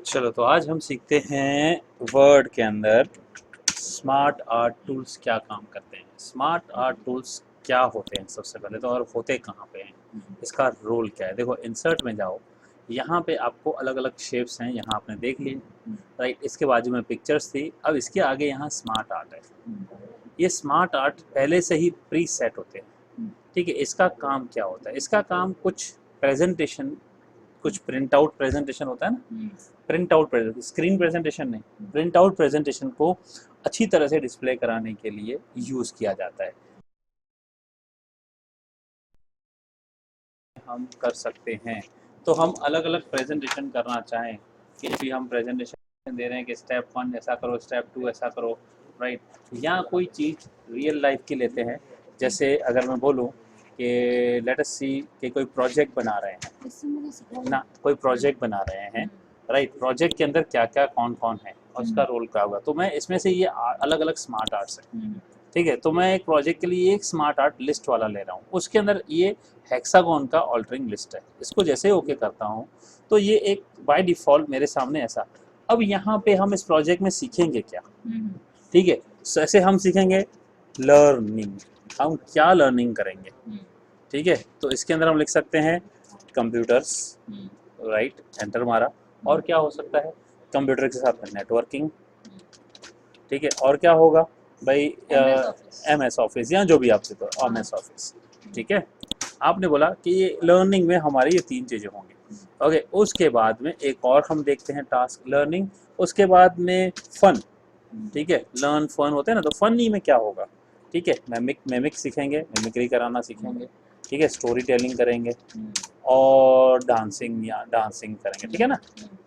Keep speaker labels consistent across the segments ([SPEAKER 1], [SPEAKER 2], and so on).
[SPEAKER 1] चलो तो आज हम सीखते हैं वर्ड के अंदर स्मार्ट आर्ट टूल्स क्या काम करते हैं। स्मार्ट आर्ट टूल्स क्या होते हैं सबसे पहले तो, और होते कहाँ पे हैं, इसका रोल क्या है। देखो इंसर्ट में जाओ, यहाँ पे आपको अलग अलग शेप्स हैं, यहाँ आपने देख लिए राइट। इसके बाजू में पिक्चर्स थी, अब इसके आगे यहाँ स्मार्ट आर्ट है। ये स्मार्ट आर्ट पहले से ही प्री सेट होते हैं, ठीक है। इसका काम क्या होता है, इसका काम कुछ प्रेजेंटेशन, कुछ प्रिंट आउट प्रेजेंटेशन होता है ना, प्रिंट आउट स्क्रीन प्रेजेंटेशन नहीं, प्रिंट आउट प्रेजेंटेशन को अच्छी तरह से डिस्प्ले कराने के लिए यूज़ किया जाता है। हम कर सकते हैं, तो हम अलग अलग प्रेजेंटेशन करना चाहें कि भी हम प्रेजेंटेशन दे रहे हैं कि स्टेप 1 ऐसा करो, स्टेप 2 ऐसा करो, राइट। या कोई चीज़ रियल लाइफ की लेते हैं, जैसे अगर मैं बोलूँ कि लेट अस सी कि कोई प्रोजेक्ट बना रहे हैं ना, कोई प्रोजेक्ट बना रहे हैं राइट। प्रोजेक्ट के अंदर क्या क्या कौन कौन है और उसका रोल क्या होगा, तो मैं इसमें से ये अलग अलग स्मार्ट आर्ट्स है, ठीक है। तो मैं एक प्रोजेक्ट के लिए एक स्मार्ट आर्ट लिस्ट वाला ले रहा हूँ, उसके अंदर ये हेक्सागोन का ऑल्टरिंग लिस्ट है। इसको जैसे ओके करता हूँ तो ये एक बाय डिफ़ॉल्ट मेरे सामने ऐसा। अब यहाँ पे हम इस प्रोजेक्ट में सीखेंगे क्या, ठीक है। ऐसे हम सीखेंगे लर्निंग, हम क्या लर्निंग करेंगे, ठीक है। तो इसके अंदर हम लिख सकते हैं कंप्यूटर्स, राइट, एंटर मारा। और क्या हो सकता है, कंप्यूटर के साथ में नेटवर्किंग, ठीक है। और क्या होगा भाई, MS ऑफिस या जो भी आपसे तो MS ऑफिस, ठीक है। आपने बोला कि ये लर्निंग में हमारी ये 3 चीज़ें होंगी, ओके। उसके बाद में एक और हम देखते हैं टास्क लर्निंग, उसके बाद में फन, ठीक है। लर्न फन होते हैं ना, तो फनी में क्या होगा, ठीक है। मेमिक सीखेंगे, मिमिक्री कराना सीखेंगे, ठीक है। स्टोरी टेलिंग करेंगे और डांसिंग या डांसिंग करेंगे, ठीक है ना।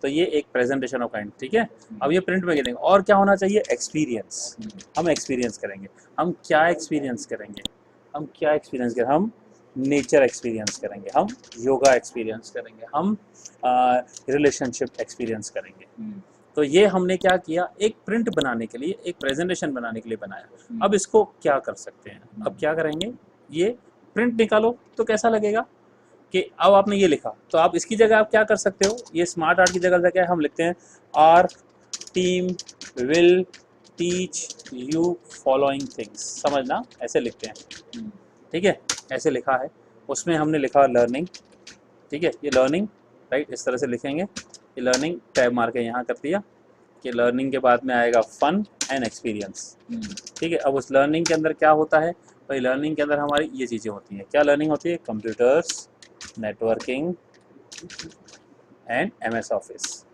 [SPEAKER 1] तो ये एक प्रेजेंटेशन ऑफ काइंड, ठीक है। अब ये प्रिंट में देंगे। और क्या होना चाहिए, एक्सपीरियंस, हम एक्सपीरियंस करेंगे। हम क्या एक्सपीरियंस करेंगे, हम क्या एक्सपीरियंस करेंगे, हम नेचर एक्सपीरियंस करेंगे, हम योगा एक्सपीरियंस करेंगे, हम रिलेशनशिप एक्सपीरियंस करेंगे। तो ये हमने क्या किया, एक प्रिंट बनाने के लिए, एक प्रेजेंटेशन बनाने के लिए बनाया। अब इसको क्या कर सकते हैं, अब क्या करेंगे, ये प्रिंट निकालो तो कैसा लगेगा कि अब आपने ये लिखा, तो आप इसकी जगह आप क्या कर सकते हो, ये स्मार्ट आर्ट की जगह क्या हम लिखते हैं, our team will teach you following things, समझना, ऐसे लिखते हैं, ठीक है। ऐसे लिखा है, उसमें हमने लिखा लर्निंग, ठीक है। ये लर्निंग, राइट, इस तरह से लिखेंगे। ये लर्निंग टैब मार के यहाँ कर दिया कि लर्निंग के बाद में आएगा फन एंड एक्सपीरियंस, ठीक है। अब उस लर्निंग के अंदर क्या होता है भाई, लर्निंग के अंदर हमारी ये चीज़ें होती हैं। क्या लर्निंग होती है, computers, networking and MS office,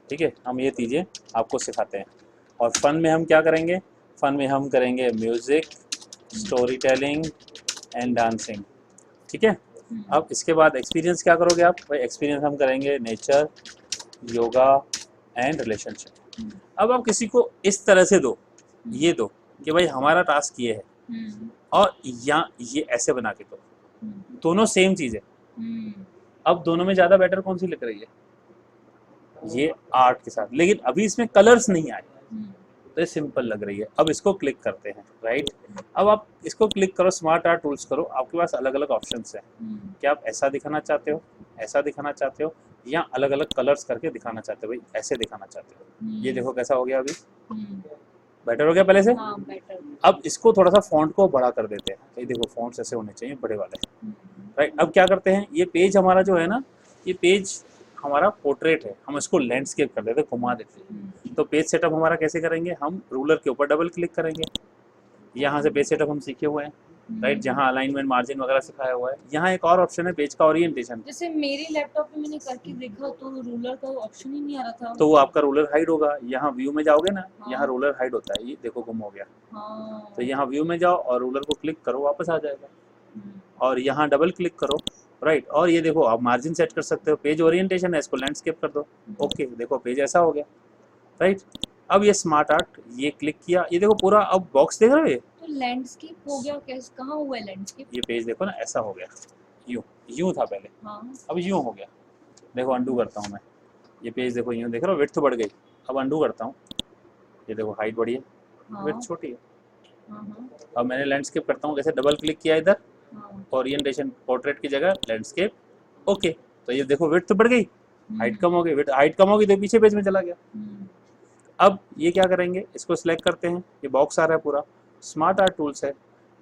[SPEAKER 1] ठीक है। हम ये चीज़ें आपको सिखाते हैं। और फन में हम क्या करेंगे, फन में हम करेंगे music, story telling and dancing, ठीक है। अब इसके बाद एक्सपीरियंस क्या करोगे आप भाई, एक्सपीरियंस हम करेंगे नेचर, योगा एंड रिलेशनशिप। अब आप किसी को इस तरह से दो, ये दो कि भाई हमारा टास्क ये है, और या ये ऐसे बना के दो, दोनों सेम चीज़ है। अब दोनों में ज़्यादा बेटर कौन सी लग रही है, ये आर्ट के साथ, लेकिन अभी इसमें कलर्स नहीं आए तो ये सिंपल लग रही है। अब इसको क्लिक करते हैं, राइट। अब आप इसको क्लिक करो, स्मार्ट आर्ट टूल्स करो, आपके पास अलग अलग ऑप्शंस हैं कि आप ऐसा दिखाना चाहते हो, ऐसा दिखाना चाहते हो, या अलग अलग कलर्स करके दिखाना चाहते हो, भाई ऐसे दिखाना चाहते हो। ये देखो कैसा हो गया, अभी बेटर हो गया पहले से।
[SPEAKER 2] हाँ, बेटर।
[SPEAKER 1] अब इसको थोड़ा सा फॉन्ट को बड़ा कर देते हैं, ये देखो फॉन्ट्स ऐसे होने चाहिए बड़े वाले, राइट। अब क्या करते हैं, ये पेज हमारा जो है ना, ये पेज हमारा पोर्ट्रेट है, हम इसको लैंडस्केप कर देते हैं, घुमा देते हैं। तो पेज सेटअप हमारा कैसे करेंगे, हम रूलर के ऊपर डबल क्लिक करेंगे, यहाँ से पेज सेटअप हम सीखे हुए हैं, राइट, जहाँ अलाइनमेंट मार्जिन वगैरह सिखाया हुआ है। यहाँ एक और ऑप्शन है पेज का ओरिएंटेशन,
[SPEAKER 2] जैसे मेरे लैपटॉप पे मैंने करके देखा तो रूलर का ऑप्शन ही नहीं आ रहा था।
[SPEAKER 1] तो वो आपका रूलर हाइड होगा। यहाँ व्यू में जाओगे ना,
[SPEAKER 2] हाँ।
[SPEAKER 1] यहाँ रूलर हाइड होता है, ये देखो गुम हो गया।
[SPEAKER 2] हाँ।
[SPEAKER 1] तो यहाँ व्यू में जाओ और रूलर को क्लिक करो, वापस आ जाएगा। और यहाँ डबल क्लिक करो, राइट। और ये देखो आप मार्जिन सेट कर सकते हो, पेज ओरिएंटेशन है, इसको लैंडस्केप कर दो, ओके, देखो पेज ऐसा हो गया, राइट। अब ये स्मार्ट आर्ट, ये क्लिक किया, ये देखो पूरा अब बॉक्स देख रहे हो, ये
[SPEAKER 2] तो लैंडस्केप हो गया, कैसे, कहाँ हुआ है लैंडस्केप?
[SPEAKER 1] ये पेज देखो ना, ऐसा हो गया, यूँ यूँ था पहले,
[SPEAKER 2] हाँ।
[SPEAKER 1] अब यूँ हो गया। देखो अंडू करता हूँ मैं, ये पेज देखो यूँ देख रहे हो, विड्थ बढ़ गई। अब अंडू करता हूँ, ये देखो हाइट बढ़ी है,
[SPEAKER 2] हाँ।
[SPEAKER 1] विड्थ छोटी है।
[SPEAKER 2] हाँ।
[SPEAKER 1] अब मैंने लैंडस्केप करता हूँ, कैसे डबल क्लिक किया इधर,
[SPEAKER 2] हाँ,
[SPEAKER 1] ओरिएंटेशन पोर्ट्रेट की जगह लैंडस्केप, ओके। तो ये देखो विड्थ बढ़ गई, हाइट कम हो गई, हाइट कम होगी तो पीछे पेज में चला गया। अब ये क्या करेंगे, इसको सिलेक्ट करते हैं, ये बॉक्स आ रहा है पूरा, स्मार्ट आर्ट टूल्स है,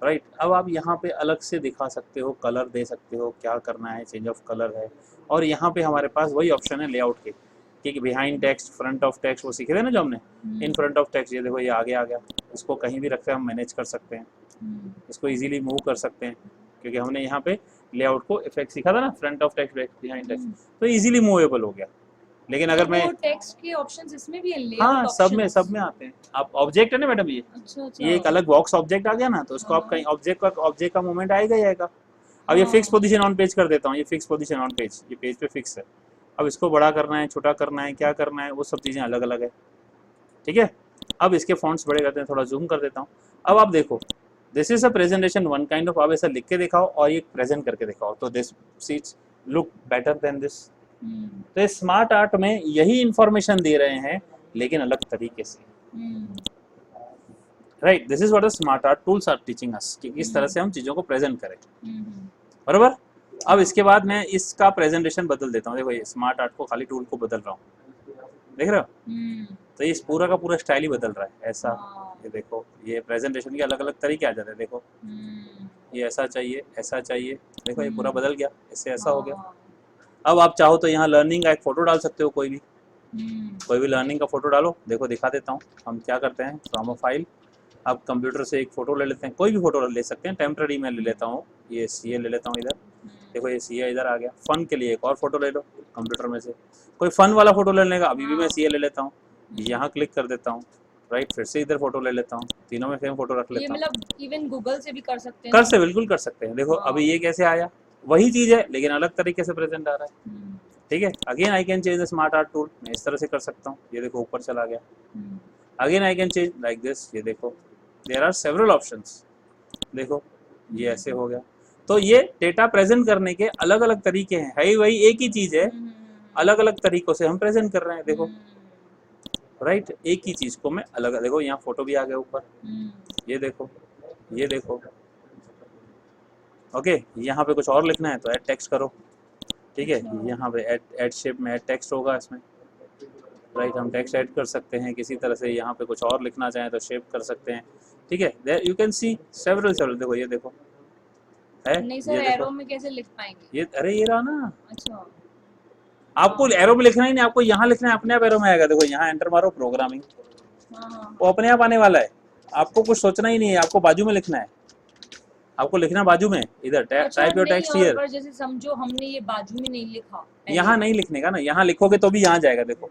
[SPEAKER 1] राइट। अब आप यहाँ पे अलग से दिखा सकते हो, कलर दे सकते हो, क्या करना है, चेंज ऑफ कलर है। और यहाँ पे हमारे पास वही ऑप्शन है लेआउट के, कि behind text, front of text, वो सीखे थे ना जो हमने, इन फ्रंट ऑफ टेक्स्ट, ये देखो ये आगे आ गया। इसको कहीं भी रखते हैं हम, मैनेज कर सकते हैं, इसको इजीली मूव कर सकते हैं, क्योंकि हमने यहाँ पे लेआउट को इफेक्ट सीखा था ना, front of text, behind text, तो इजीली मूवेबल हो गया। लेकिन अगर मैं,
[SPEAKER 2] टेक्स्ट के ऑप्शंस इसमें भी है, लेआउट
[SPEAKER 1] हाँ सब
[SPEAKER 2] ऑप्शंस।
[SPEAKER 1] में आते हैं। आप ऑब्जेक्ट है ना मैडम, ये
[SPEAKER 2] अच्छा अच्छा,
[SPEAKER 1] ये एक अलग बॉक्स ऑब्जेक्ट आ गया ना, तो उसको आप
[SPEAKER 2] हाँ।
[SPEAKER 1] कहीं ऑब्जेक्ट का मूवमेंट आएगा ही आएगा। अब ये
[SPEAKER 2] हाँ।
[SPEAKER 1] फिक्स पोजीशन ऑन पेज कर देता हूँ, ये फिक्स पोजीशन ऑन पेज, ये पेज पे फिक्स है। अब इसको बड़ा करना है, छोटा करना है, क्या करना है, वो सब चीज़ें अलग अलग है, ठीक है। अब इसके फॉन्ट्स बड़े करते हैं, थोड़ा जूम कर देता हूँ। अब आप देखो, this is a presentation one kind of, आप ऐसा लिख के दिखाओ और ये प्रेजेंट करके दिखाओ, तो this seats look better than this. तो इस स्मार्ट आर्ट में यही इंफॉर्मेशन दे रहे हैं, लेकिन अलग तरीके से, right. This is what the smart art tools are teaching us, कि किस तरह से हम चीज़ों को प्रेजेंट करें, बराबर। अब इसके बाद मैं इसका प्रेजेंटेशन बदल देता हूँ। देखो ये स्मार्ट आर्ट को, खाली टूल को बदल रहा हूँ, देख रहे हो, तो ये पूरा का पूरा स्टाइल ही बदल रहा है ऐसा। ये देखो, ये प्रेजेंटेशन के अलग अलग तरीके आ जाते हैं, देखो ये ऐसा चाहिए, ऐसा चाहिए, देखो ये पूरा बदल गया, इससे ऐसा हो गया। अब आप चाहो तो यहाँ लर्निंग का एक फोटो डाल सकते हो, कोई भी लर्निंग का फोटो डालो। देखो दिखा देता हूँ हम क्या करते हैं, फ्रॉम अ फाइल, आप कंप्यूटर से एक फ़ोटो ले लेते हैं, कोई भी फ़ोटो ले सकते हैं, टेम्प्रेरी मैं ले लेता हूँ, ये सीए ले लेता हूँ इधर, देखो ये सीए इधर आ गया। फ़न के लिए एक और फोटो ले लो कंप्यूटर में से, कोई फ़न वाला फ़ोटो लेने का, अभी भी मैं सीए ले लेता हूँ, यहाँ क्लिक कर देता हूँ, राइट, फिर से इधर फोटो ले लेता हूँ, तीनों में सेम फोटो रख
[SPEAKER 2] ये
[SPEAKER 1] लेता हूँ।
[SPEAKER 2] मतलब इवन गूगल से भी कर सकते हैं
[SPEAKER 1] कर
[SPEAKER 2] ना?
[SPEAKER 1] से बिल्कुल कर सकते हैं। देखो अभी ये कैसे आया, वही चीज़ है लेकिन अलग तरीके से प्रेजेंट आ रहा है, ठीक है। Again I can change the smart art tool, मैं इस तरह से कर सकता हूँ, ये देखो ऊपर चला गया। Again I can change like this, ये देखो देयर आर सेवरल ऑप्शंस, देखो ये ऐसे हो गया। तो ये डेटा प्रेजेंट करने के अलग अलग तरीके हैं, है वही एक ही चीज़ है, अलग अलग तरीकों से हम प्रेजेंट कर रहे हैं, देखो राइट। एक ही चीज़ को मैं अलग, देखो यहाँ फोटो भी आ गया ऊपर, ये देखो, ये देखो, ओके। यहाँ पे कुछ और लिखना है तो ऐड टेक्स्ट करो, ठीक है। यहाँ पे ऐड शेप में ऐड टेक्स्ट होगा इसमें, राइट, हम टेक्स्ट ऐड कर सकते हैं किसी तरह से। यहाँ पे कुछ और लिखना चाहें तो शेप कर सकते हैं, ठीक है। There you can see several, देखो ये देखो है,
[SPEAKER 2] नहीं सर,
[SPEAKER 1] ये देखो,
[SPEAKER 2] एरो में कैसे लिख पाएंगे?
[SPEAKER 1] ये अरे ये रहा ना,
[SPEAKER 2] अच्छा,
[SPEAKER 1] आपको एरो में लिखना ही नहीं, आपको यहाँ लिखना है, अपने आप एरो में आएगा। देखो यहाँ एंटर मारो, प्रोग्रामिंग, वो अपने आप आने वाला है, आपको कुछ सोचना ही नहीं है, आपको बाजू में लिखना है, आपको लिखना बाजू में, इधर टाइप योर टेक्स्ट हियर।
[SPEAKER 2] पर जैसे समझो हमने ये बाजू में नहीं लिखा,
[SPEAKER 1] यहाँ नहीं लिखने का ना, यहाँ लिखोगे तो भी यहाँ जाएगा, देखो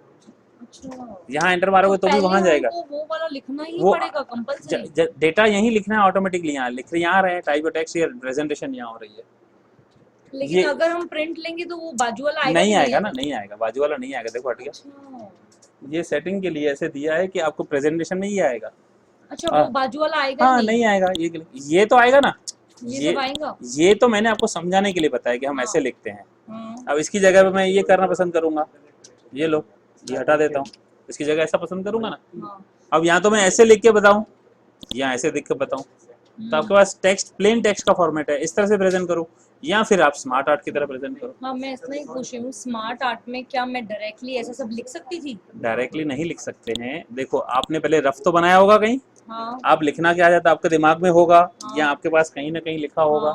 [SPEAKER 2] अच्छा,
[SPEAKER 1] यहाँ एंटर मारोगे तो भी वहाँ जाएगा,
[SPEAKER 2] वो वाला लिखना ही
[SPEAKER 1] वो
[SPEAKER 2] पड़ेगा कंपलसरी।
[SPEAKER 1] डेटा यहीं लिखना है ऑटोमेटिकली, यहाँ लिख रहे, यहाँ रहे type your text here, presentation यहाँ हो रही है।
[SPEAKER 2] लेकिन अगर हम प्रिंट लेंगे तो वो बाजू वाला आएगा
[SPEAKER 1] नहीं आएगा ना, नहीं आएगा, बाजू वाला नहीं आएगा, देखो हट गया।
[SPEAKER 2] अच्छा,
[SPEAKER 1] ये सेटिंग के लिए ऐसे दिया है कि आपको प्रेजेंटेशन में ही आएगा।
[SPEAKER 2] अच्छा वो बाजू वाला आएगा
[SPEAKER 1] हाँ नहीं आएगा, ये तो आएगा ना,
[SPEAKER 2] ये आएगा।
[SPEAKER 1] ये तो मैंने आपको समझाने के लिए बताया कि हम ऐसे लिखते हैं। अब इसकी जगह पे मैं ये करना पसंद करूंगा, ये लो, ये हटा देता हूँ, इसकी जगह ऐसा पसंद करूंगा ना। अब यहाँ तो मैं ऐसे लिख के बताऊँ, या ऐसे लिख के बताऊँ, तो आपके पास टेक्स्ट, प्लेन टेक्स्ट का फॉर्मेट है, इस तरह से प्रेजेंट करूँ, या फिर आप स्मार्ट आर्ट की तरह प्रेजेंट करो।
[SPEAKER 2] हाँ, मैं इतना ही पूछ रही हूँ, स्मार्ट आर्ट में क्या मैं डायरेक्टली ऐसा सब लिख सकती थी?
[SPEAKER 1] डायरेक्टली नहीं लिख सकते हैं, देखो आपने पहले रफ तो बनाया होगा कहीं,
[SPEAKER 2] हाँ,
[SPEAKER 1] आप लिखना क्या जाता है आपके दिमाग में होगा, या आपके पास कहीं ना कहीं लिखा होगा,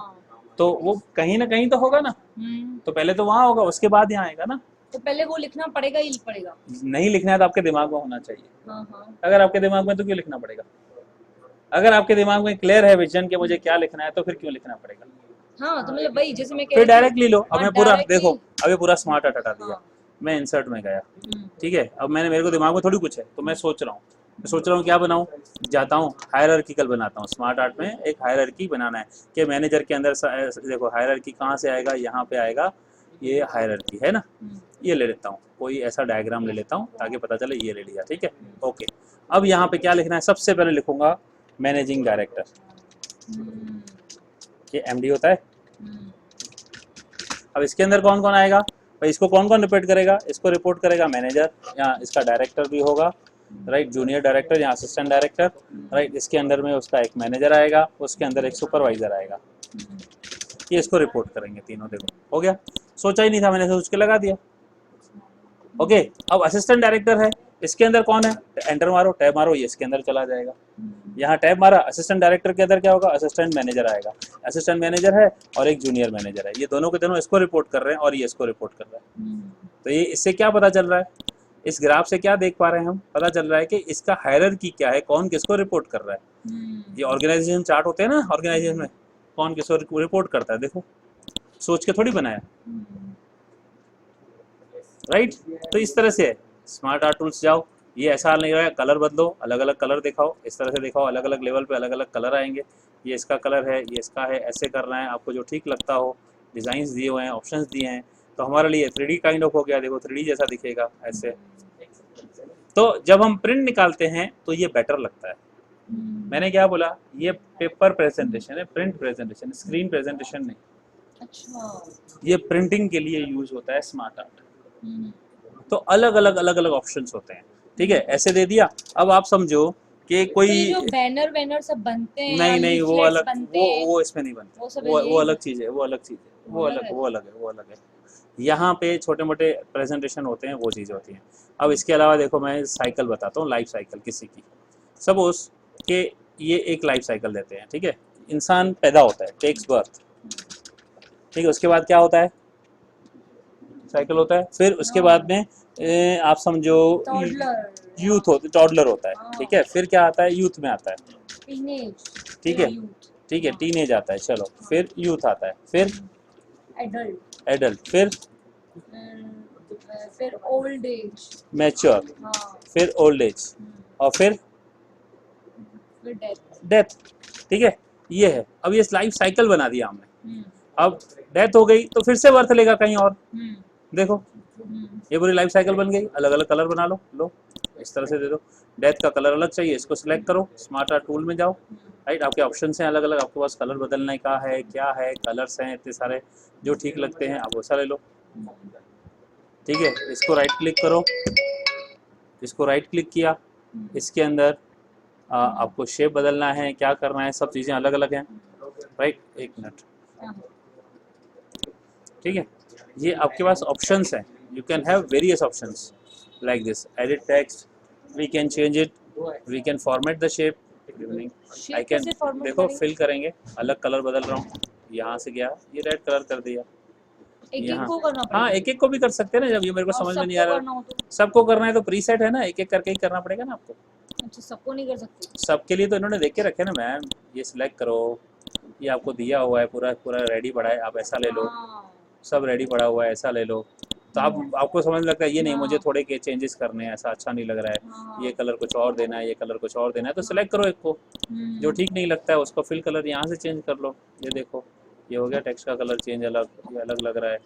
[SPEAKER 1] तो वो कहीं ना कहीं तो होगा ना, तो पहले तो वहाँ होगा, उसके बाद यहाँ आएगा ना।
[SPEAKER 2] तो पहले वो लिखना पड़ेगा ही पड़ेगा?
[SPEAKER 1] नहीं लिखना है तो आपके दिमाग में होना चाहिए।
[SPEAKER 2] हाँ।
[SPEAKER 1] अगर आपके दिमाग में तो क्यों लिखना पड़ेगा? अगर आपके दिमाग में क्लियर है विजन कि मुझे क्या लिखना है तो फिर क्यों लिखना पड़ेगा?
[SPEAKER 2] हाँ, तो मतलब वही जैसे मैं कह
[SPEAKER 1] फिर
[SPEAKER 2] रही थी,
[SPEAKER 1] डायरेक्टली लो। अब मैं पूरा
[SPEAKER 2] directly-
[SPEAKER 1] देखो, अभी पूरा स्मार्ट आर्ट हटा दिया,
[SPEAKER 2] हाँ।
[SPEAKER 1] मैं इंसर्ट में गया, ठीक है। अब मेरे को दिमाग में थोड़ी कुछ है, तो मैं सोच रहा हूँ क्या बनाऊँ, जाता हूँ हायरार्किकल बनाता हूँ। स्मार्ट आर्ट में एक हायरार्की बनाना है कि मैनेजर के अंदर देखो हायरार्की कहाँ से आएगा, यहाँ पे आएगा, ये हायरार्की है ना, ये ले लेता हूँ, कोई ऐसा डायग्राम ले लेता हूँ ताकि पता चले ये ले लिया, ठीक है, ओके। अब यहाँ पे क्या लिखना है, सबसे पहले लिखूंगा मैनेजिंग डायरेक्टर, ये एमडी होता है। अब इसके अंदर कौन कौन आएगा भाई, इसको कौन कौन रिपोर्ट करेगा, इसको रिपोर्ट करेगा मैनेजर, यहाँ इसका डायरेक्टर भी होगा, राइट, जूनियर डायरेक्टर, यहाँ असिस्टेंट डायरेक्टर, राइट। इसके अंदर में उसका एक मैनेजर आएगा, उसके अंदर एक सुपरवाइजर आएगा, ये इसको रिपोर्ट करेंगे तीनों। देखो हो गया, सोचा ही नहीं था मैंने, सोच के लगा दिया। ओके, अब असिस्टेंट डायरेक्टर है, इसके अंदर कौन है, एंटर मारो, टैब मारो, ये इसके अंदर चला जाएगा। यहाँ टैब मारा, असिस्टेंट डायरेक्टर के अंदर क्या होगा, असिस्टेंट मैनेजर आएगा। असिस्टेंट मैनेजर है और एक जूनियर मैनेजर है, ये दोनों के दोनों इसको रिपोर्ट कर रहे हैं और ये इसको रिपोर्ट कर रहा है। तो ये इससे क्या पता चल रहा है, इस ग्राफ से क्या देख पा रहे हैं हम, पता चल रहा है कि इसका हायरार्की क्या है, कौन किसको रिपोर्ट कर रहा है। ये ऑर्गेनाइजेशन चार्ट होते हैं ना, ऑर्गेनाइजेशन में कौन किसको रिपोर्ट करता है, देखो सोच के थोड़ी बनाया, राइट। तो इस तरह से है। स्मार्ट आर्ट टूल्स जाओ, ये ऐसा नहीं रहा है, कलर बदलो, अलग अलग कलर दिखाओ, इस तरह से दिखाओ, अलग अलग लेवल पे अलग अलग कलर आएंगे। ये इसका कलर है, ये इसका है, ऐसे करना है आपको जो ठीक लगता हो। डिज़ाइंस दिए हुए हैं, ऑप्शंस दिए हैं, तो हमारे लिए 3D काइंड ऑफ हो गया। देखो 3D जैसा दिखेगा ऐसे। तो जब हम प्रिंट निकालते हैं तो ये बेटर लगता है। मैंने क्या बोला, ये पेपर प्रेजेंटेशन है, प्रिंट प्रेजेंटेशन, स्क्रीन प्रेजेंटेशन नहीं।
[SPEAKER 2] अच्छा,
[SPEAKER 1] ये प्रिंटिंग के लिए यूज होता है स्मार्ट आर्ट। तो अलग अलग ऑप्शंस होते हैं, ठीक है। ऐसे दे दिया। अब आप समझो कि
[SPEAKER 2] तो
[SPEAKER 1] कोई
[SPEAKER 2] ये जो बैनर वैनर सब बनते हैं
[SPEAKER 1] नहीं
[SPEAKER 2] या
[SPEAKER 1] नहीं, वो
[SPEAKER 2] leaflets
[SPEAKER 1] अलग,
[SPEAKER 2] बनते हैं,
[SPEAKER 1] वो इसमें नहीं बनता,
[SPEAKER 2] वो सब
[SPEAKER 1] वो
[SPEAKER 2] यही
[SPEAKER 1] अलग चीज़ है, वो अलग चीज़ है, वो
[SPEAKER 2] अलग
[SPEAKER 1] अलग
[SPEAKER 2] है।
[SPEAKER 1] वो अलग है, वो अलग है। यहाँ पे छोटे मोटे प्रेजेंटेशन होते हैं, वो चीज़ें होती हैं। अब इसके अलावा देखो, मैं साइकिल बताता हूँ, लाइफ साइकिल किसी की। सपोज कि ये एक लाइफ साइकिल देते हैं, ठीक है। इंसान पैदा होता है, टेक्स बर्थ, ठीक है। उसके बाद क्या होता है, साइकिल होता है। फिर उसके बाद में आप समझो
[SPEAKER 2] टॉडलर,
[SPEAKER 1] यूथ होता, टॉडलर होता है,
[SPEAKER 2] हाँ।
[SPEAKER 1] ठीक है। फिर क्या आता है, यूथ में आता है,
[SPEAKER 2] टीनेज,
[SPEAKER 1] ठीक है,
[SPEAKER 2] यूथ,
[SPEAKER 1] ठीक है, टीनेज आता है, चलो। फिर यूथ आता है, फिर
[SPEAKER 2] एडल्ट,
[SPEAKER 1] एडल्ट,
[SPEAKER 2] फिर ओल्ड एज,
[SPEAKER 1] मैच्योर,
[SPEAKER 2] हाँ,
[SPEAKER 1] फिर ओल्ड एज, और फिर
[SPEAKER 2] डेथ।
[SPEAKER 1] डेथ, ठीक है। ये है। अब ये लाइफ साइकिल बना दिया हमने। अब डेथ हो गई तो फिर से बर्थ लेगा कहीं और, देखो ये पूरी लाइफ साइकिल बन गई। अलग अलग कलर बना लो, लो इस तरह से दे दो। डेथ का कलर अलग चाहिए, इसको सिलेक्ट करो, स्मार्ट आर्ट टूल में जाओ, राइट। आपके ऑप्शन हैं अलग अलग, आपके पास कलर बदलने का है, क्या है, कलर्स हैं इतने सारे, जो ठीक लगते हैं आप वैसा ले लो, ठीक है। इसको राइट क्लिक करो, इसको राइट क्लिक किया, इसके अंदर आपको शेप बदलना है, क्या करना है, सब चीज़ें अलग अलग हैं, राइट। एक मिनट, ठीक है। ये आपके पास ऑप्शंस हैं, you can have various options like this, edit text, we can change it, we can format the shape, I can, देखो फिल करेंगे, अलग कलर बदल रहा हूँ, यहाँ से गया, ये रेड कलर कर दिया,
[SPEAKER 2] एक
[SPEAKER 1] यहाँ,
[SPEAKER 2] एक को करना
[SPEAKER 1] हाँ
[SPEAKER 2] पड़ेगा
[SPEAKER 1] एक एक को भी कर सकते हैं ना, जब ये मेरे को
[SPEAKER 2] और
[SPEAKER 1] समझ में नहीं आ
[SPEAKER 2] सबको
[SPEAKER 1] रहा,
[SPEAKER 2] करना हो तो?
[SPEAKER 1] सबको करना है तो प्रीसेट है ना, एक एक करके ही करना पड़ेगा ना आपको।
[SPEAKER 2] अच्छा, सबको नहीं कर सकते?
[SPEAKER 1] सबके लिए तो इन्होंने देख के रखे ना मैम, ये सिलेक्ट करो, ये आपको दिया हुआ है, पूरा पूरा रेडी पड़ा है, आप ऐसा ले लो,
[SPEAKER 2] हाँ,
[SPEAKER 1] सब रेडी पड़ा हुआ है, ऐसा ले लो। तो आप, आपको समझ लगता है ये नहीं, मुझे
[SPEAKER 2] हाँ,
[SPEAKER 1] थोड़े के चेंजेस करने हैं, ऐसा अच्छा नहीं लग रहा है,
[SPEAKER 2] हाँ,
[SPEAKER 1] ये कलर कुछ और देना है, ये कलर कुछ और देना है, तो सिलेक्ट करो एक को, जो ठीक नहीं लगता है उसको फिल कलर यहाँ से चेंज कर लो। ये देखो, ये हो गया टेक्स्ट का कलर चेंज, अलग, ये अलग लग रहा है,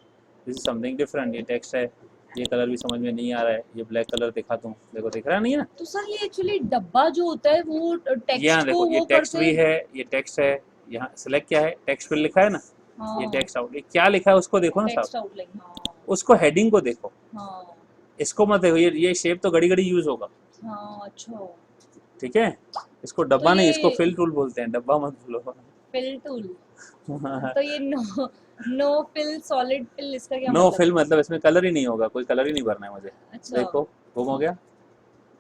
[SPEAKER 1] दिस इज समथिंग डिफरेंट। ये टेक्स्ट है, ये कलर भी समझ में नहीं आ रहा है, ये ब्लैक कलर दिखा दूँ, देखो दिख रहा नहीं है ना।
[SPEAKER 2] तो सर ये एक्चुअली डब्बा जो होता है वो
[SPEAKER 1] यहाँ
[SPEAKER 2] टेक्स्ट
[SPEAKER 1] देखो,
[SPEAKER 2] को
[SPEAKER 1] ये
[SPEAKER 2] वो
[SPEAKER 1] टेक्स्ट
[SPEAKER 2] करके,
[SPEAKER 1] भी है, ये टेक्स्ट है, यहाँ सिलेक्ट क्या है, टेक्स्ट फिल लिखा है ना, ये
[SPEAKER 2] हाँ,
[SPEAKER 1] टेक्स्ट आउट, क्या लिखा है उसको देखो ना
[SPEAKER 2] टेक्स्ट
[SPEAKER 1] साहब,
[SPEAKER 2] आउटलाइन, हाँ,
[SPEAKER 1] उसको हेडिंग को देखो,
[SPEAKER 2] हाँ,
[SPEAKER 1] इसको मत देखो, ये शेप तो घड़ी घड़ी यूज होगा,
[SPEAKER 2] हाँ, अच्छा।
[SPEAKER 1] ठीक है। इसको
[SPEAKER 2] तो
[SPEAKER 1] डब्बा नहीं, इसको
[SPEAKER 2] ये
[SPEAKER 1] फिल टूल बोलते हैं, डब्बा मत बोलो।
[SPEAKER 2] फिल टूल, तो ये नो फिल, सॉलिड फिल, इसका क्या
[SPEAKER 1] नो
[SPEAKER 2] मतलब
[SPEAKER 1] फिल
[SPEAKER 2] है?
[SPEAKER 1] मतलब इसमें कलर ही नहीं होगा, कोई कलर ही नहीं भरना है मुझे,
[SPEAKER 2] अच्छा,
[SPEAKER 1] देखो गुम हो गया,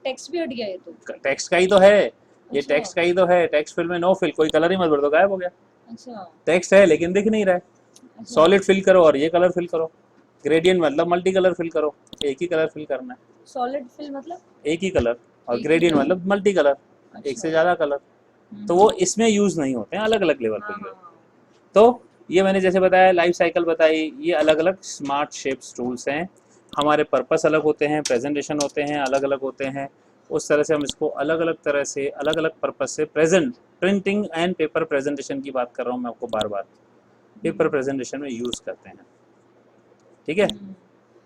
[SPEAKER 2] टेक्स्ट भी हट गया ये तो?
[SPEAKER 1] टेक्स्ट का ही तो है, ये
[SPEAKER 2] अच्छा,
[SPEAKER 1] टेक्स्ट का ही तो है, टेक्स्ट फिल में नो फिल, कोई कलर ही मत भर दो, गायब हो गया।
[SPEAKER 2] अच्छा,
[SPEAKER 1] टेक्स्ट है लेकिन दिख नहीं रहा है,
[SPEAKER 2] अच्छा,
[SPEAKER 1] सॉलिड फिल करो और ये कलर फिल करो, ग्रेडियंट मतलब मल्टी कलर फिल करो, एक ही कलर फिल करना है,
[SPEAKER 2] सॉलिड फिल मतलब?
[SPEAKER 1] एक ही कलर, और
[SPEAKER 2] एक ही
[SPEAKER 1] ग्रेडियंट
[SPEAKER 2] कलर,
[SPEAKER 1] मतलब मल्टी कलर, एक से
[SPEAKER 2] अच्छा,
[SPEAKER 1] ज़्यादा कलर, तो वो इसमें यूज़ नहीं होते हैं, अलग अलग लेवल
[SPEAKER 2] हाँ,
[SPEAKER 1] पे यूज।
[SPEAKER 2] हाँ,
[SPEAKER 1] तो ये मैंने जैसे बताया, लाइफ साइकिल बताई, ये अलग अलग स्मार्ट शेप्स टूल्स हैं, हमारे पर्पस अलग होते हैं, प्रेजेंटेशन होते हैं अलग अलग होते हैं, उस तरह से हम इसको अलग अलग तरह से अलग अलग पर्पस से प्रिंटिंग एंड पेपर प्रेजेंटेशन की बात कर रहा हूँ मैं आपको बार बार, पेपर प्रेजेंटेशन में यूज़ करते हैं, ठीक है।
[SPEAKER 2] तो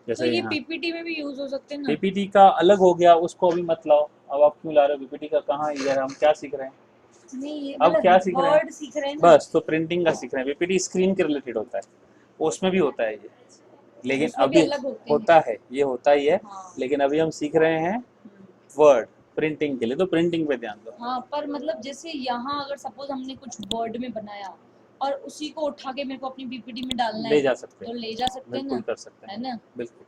[SPEAKER 1] जैसे
[SPEAKER 2] ये
[SPEAKER 1] यहाँ
[SPEAKER 2] पीपीटी में भी यूज हो सकते हैं ना?
[SPEAKER 1] पीपीटी का अलग हो गया, उसको अभी मत लाओ, अब आप क्यों ला रहे हो पीपीटी का, कहाँ ये हम क्या सीख रहे हैं,
[SPEAKER 2] नहीं, ये
[SPEAKER 1] अब क्या
[SPEAKER 2] मतलब
[SPEAKER 1] सीख रहे हैं,
[SPEAKER 2] वर्ड सीख रहे हैं ना?
[SPEAKER 1] बस तो प्रिंटिंग का सीख रहे हैं, पीपीटी स्क्रीन के रिलेटेड होता है, उसमें भी होता है ये, लेकिन
[SPEAKER 2] उसमें भी
[SPEAKER 1] अभी
[SPEAKER 2] अलग होते हैं।
[SPEAKER 1] होता है, ये होता ही है,
[SPEAKER 2] हाँ,
[SPEAKER 1] लेकिन अभी हम सीख रहे हैं वर्ड प्रिंटिंग के लिए, तो प्रिंटिंग पे ध्यान दो।
[SPEAKER 2] हाँ, पर मतलब जैसे यहाँ अगर सपोज हमने कुछ वर्ड में बनाया और उसी को उठा के मेरे को अपनी पीपीटी में डालना
[SPEAKER 1] ले
[SPEAKER 2] है
[SPEAKER 1] जा सकते
[SPEAKER 2] तो
[SPEAKER 1] हैं,
[SPEAKER 2] ले जा सकते हैं
[SPEAKER 1] बिल्कुल
[SPEAKER 2] ना,
[SPEAKER 1] कर सकते
[SPEAKER 2] है
[SPEAKER 1] हैं,
[SPEAKER 2] ना?
[SPEAKER 1] बिल्कुल।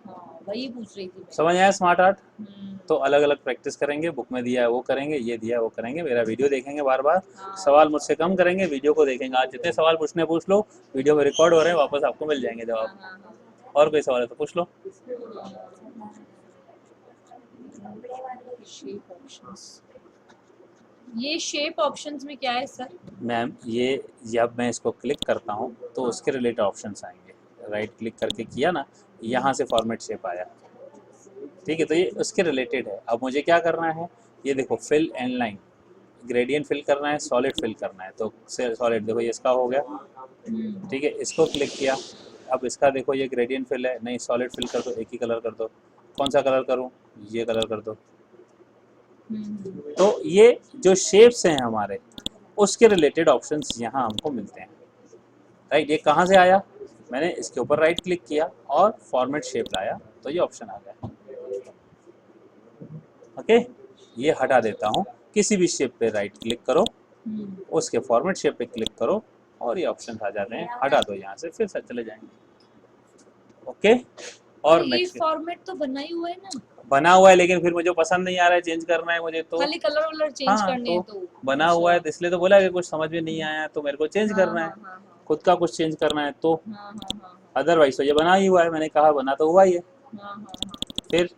[SPEAKER 2] हाँ वही पूछ रही थी मैं।
[SPEAKER 1] समझ आया स्मार्ट आर्ट?
[SPEAKER 2] हम्म,
[SPEAKER 1] तो अलग अलग प्रैक्टिस करेंगे, बुक में दिया है वो करेंगे, ये दिया है वो करेंगे, मेरा वीडियो देखेंगे बार बार,
[SPEAKER 2] हाँ
[SPEAKER 1] सवाल मुझसे कम करेंगे, वीडियो को देखेंगे। आज जितने सवाल पूछने पूछ लो, वीडियो में रिकॉर्ड हो रहे हैं, वापस आपको मिल जाएंगे
[SPEAKER 2] हाँ
[SPEAKER 1] जवाब।
[SPEAKER 2] हाँ हाँ।
[SPEAKER 1] और कोई सवाल है तो पूछ लो।
[SPEAKER 2] शेप ऑप्शंस, ये शेप ऑप्शंस में क्या है सर?
[SPEAKER 1] मैम ये जब मैं इसको क्लिक करता हूँ तो उसके रिलेटेड ऑप्शंस आएंगे। राइट क्लिक करके किया ना, यहाँ से फॉर्मेट शेप आया, ठीक है, तो ये उसके रिलेटेड है। अब मुझे क्या करना है, ये देखो fill and line, gradient fill करना है, सॉलिड फिल करना है, तो सॉलिड देखो ये इसका हो गया, ठीक है, इसको क्लिक किया। अब इसका देखो ये ग्रेडियंट फिल है, नहीं सॉलिड फिल कर दो, एक ही कलर कर दो। कौन सा कलर करूँ, ये कलर कर दो। तो ये जो शेप्स हैं हमारे, उसके रिलेटेड ऑप्शंस यहाँ हमको मिलते हैं। राइट, ये कहाँ से आया, मैंने इसके ऊपर राइट क्लिक किया और फॉर्मेट शेप लाया तो ये ऑप्शन आ गया। ओके, ये हटा देता हूँ, किसी भी शेप पे राइट क्लिक करो, उसके फॉर्मेट शेप पे क्लिक करो और ये ऑप्शन आ जाते हैं, हटा दो यहाँ से, फिर से चले जाएंगे। ओके, और
[SPEAKER 2] ये
[SPEAKER 1] नेक्स्ट
[SPEAKER 2] फॉर्मेट तो बना ही हुआ है ना?
[SPEAKER 1] बना हुआ है, लेकिन फिर मुझे पसंद नहीं आ रहा है, चेंज करना है मुझे तो।
[SPEAKER 2] खाली कलर वलर चेंज
[SPEAKER 1] हाँ,
[SPEAKER 2] करने हैं तो
[SPEAKER 1] बना हुआ है तो इसलिए तो बोला कि कुछ समझ में नहीं आया तो मेरे को चेंज करना है,
[SPEAKER 2] हाँ
[SPEAKER 1] खुद का कुछ चेंज करना है तो।
[SPEAKER 2] हाँ हाँ
[SPEAKER 1] अदरवाइज तो ये बना ही हुआ है, मैंने कहा बना तो हुआ ही है।
[SPEAKER 2] हाँ हाँ।
[SPEAKER 1] फिर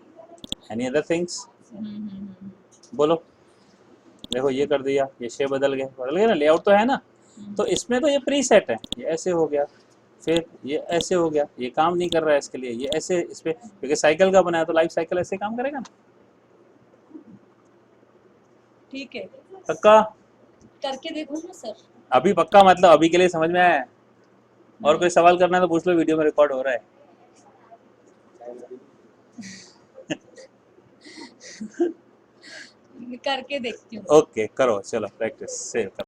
[SPEAKER 1] एनी अदर थिंग्स
[SPEAKER 2] हम्म।
[SPEAKER 1] बोलो। देखो ये कर दिया, ये शेप बदल गया ना, लेआउट तो है ना। तो इसमें तो ये प्री सेट है, ये ऐसे हो गया, फिर ये ऐसे हो गया, ये काम नहीं कर रहा है इसके लिए, ये ऐसे इस पे, क्योंकि साइकिल का बनाया तो लाइफ साइकिल ऐसे काम करेगा ना।
[SPEAKER 2] ठीक है,
[SPEAKER 1] पक्का?
[SPEAKER 2] करके देखो ना सर।
[SPEAKER 1] अभी पक्का मतलब अभी के लिए समझ में आया है? और
[SPEAKER 2] नहीं।
[SPEAKER 1] कोई सवाल करना है तो पूछ लो, वीडियो में रिकॉर्ड हो रहा है।
[SPEAKER 2] करके देखती हूँ।
[SPEAKER 1] ओके करो, चलो प्रैक्टिस सेव करो।